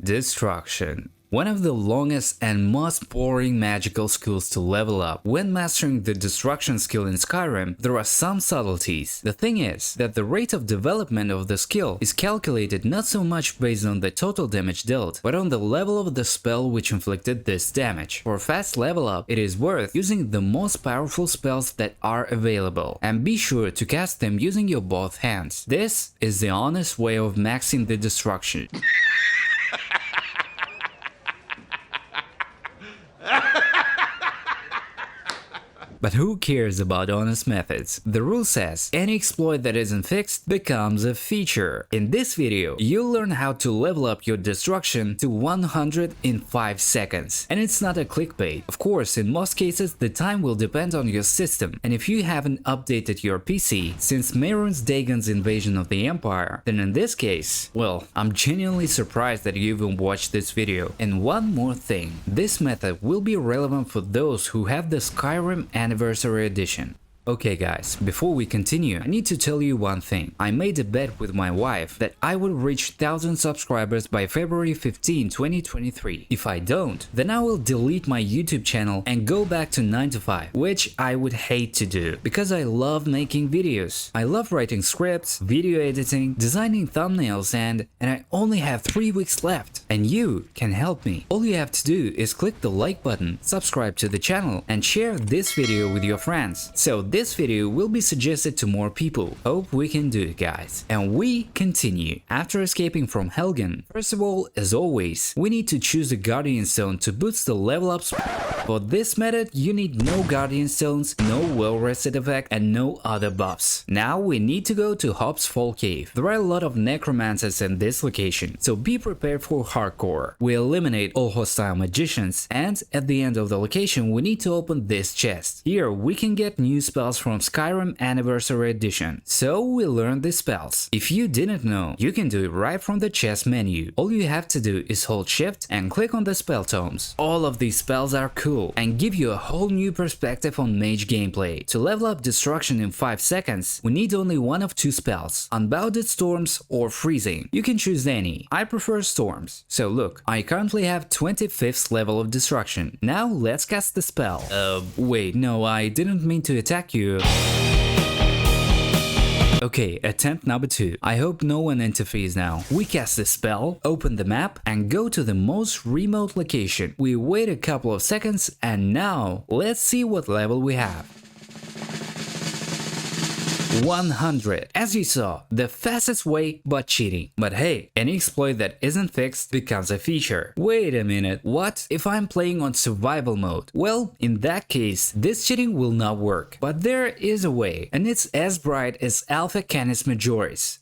Destruction. One of the longest and most boring magical skills to level up. When mastering the Destruction skill in Skyrim, there are some subtleties. The thing is that the rate of development of the skill is calculated not so much based on the total damage dealt, but on the level of the spell which inflicted this damage. For a fast level up, it is worth using the most powerful spells that are available, and be sure to cast them using your both hands. This is the honest way of maxing the Destruction. But who cares about honest methods? The rule says any exploit that isn't fixed becomes a feature. In this video, you'll learn how to level up your Destruction to 100 in 5 seconds. And it's not a clickbait. Of course, in most cases, the time will depend on your system. And if you haven't updated your PC since Mehrunes Dagon's invasion of the Empire, then in this case, well, I'm genuinely surprised that you even watched this video. And one more thing, this method will be relevant for those who have the Skyrim Anniversary Edition. Okay guys, before we continue, I need to tell you one thing. I made a bet with my wife that I would reach 1000 subscribers by February 15, 2023. If I don't, then I will delete my YouTube channel and go back to 9 to 5, which I would hate to do, because I love making videos. I love writing scripts, video editing, designing thumbnails, and I only have 3 weeks left. And you can help me. All you have to do is click the like button, subscribe to the channel, and share this video with your friends. So this video will be suggested to more people. Hope we can do it, guys. And we continue. After escaping from Helgen, first of all, as always, we need to choose a Guardian Stone to boost the level up. For this method, you need no Guardian Stones, no well-rested effect, and no other buffs. Now we need to go to Hob's Fall Cave. There are a lot of necromancers in this location, so be prepared for hardcore. We eliminate all hostile magicians, and at the end of the location, we need to open this chest. Here, we can get new spells from Skyrim Anniversary Edition. So we learn the spells. If you didn't know, you can do it right from the chest menu. All you have to do is hold shift and click on the spell tomes. All of these spells are cool and give you a whole new perspective on mage gameplay. To level up Destruction in 5 seconds, we need only one of 2 spells, Unbounded Storms or Freezing. You can choose any. I prefer Storms. So look, I currently have 25th level of Destruction. Now let's cast the spell. Wait, no, I didn't mean to attack you. Okay, attempt number 2. I hope no one interferes now. We cast the spell, open the map, and go to the most remote location. We wait a couple of seconds, and now let's see what level we have. 100. As you saw, the fastest way, but cheating. But hey, any exploit that isn't fixed becomes a feature. Wait a minute, what if I'm playing on survival mode? Well, in that case, this cheating will not work. But there is a way, and it's as bright as Alpha Canis Majoris.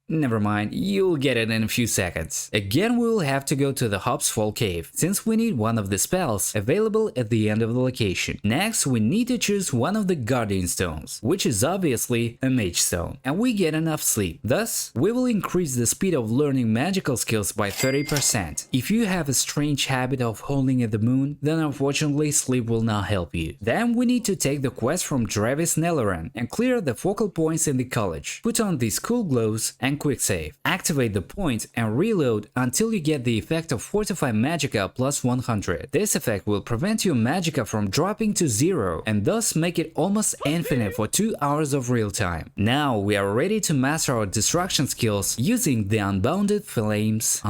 Never mind, you'll get it in a few seconds. Again, we will have to go to the Hob's Fall Cave, since we need one of the spells available at the end of the location. Next, we need to choose one of the Guardian Stones, which is obviously a Mage Stone, and we get enough sleep. Thus, we will increase the speed of learning magical skills by 30%. If you have a strange habit of holding at the moon, then unfortunately sleep will not help you. Then we need to take the quest from Drevis Nelloran and clear the focal points in the college. Put on these cool glows and quick save. Activate the point and reload until you get the effect of Fortify Magicka plus 100. This effect will prevent your Magicka from dropping to 0 and thus make it almost infinite for 2 hours of real time. Now we are ready to master our Destruction skills using the Unbounded Flames.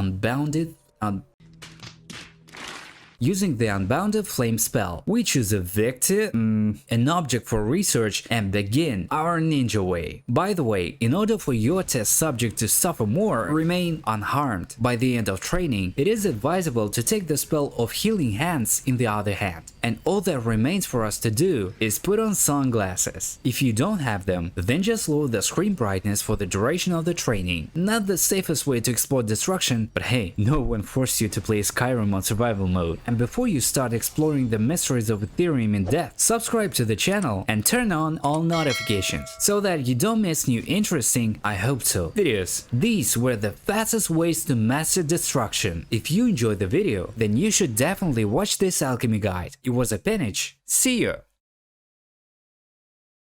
Using the Unbounded Flame spell, we choose a Victor, an object for research, and begin our ninja way. By the way, in order for your test subject to suffer more, remain unharmed by the end of training, it is advisable to take the spell of Healing Hands in the other hand. And all that remains for us to do is put on sunglasses. If you don't have them, then just lower the screen brightness for the duration of the training. Not the safest way to explore Destruction, but hey, no one forced you to play Skyrim on survival mode. And before you start exploring the mysteries of Ethereum in depth, subscribe to the channel and turn on all notifications so that you don't miss new interesting, I hope so, videos. These were the fastest ways to master Destruction. If you enjoyed the video, then you should definitely watch this alchemy guide. It was a Penage. See ya!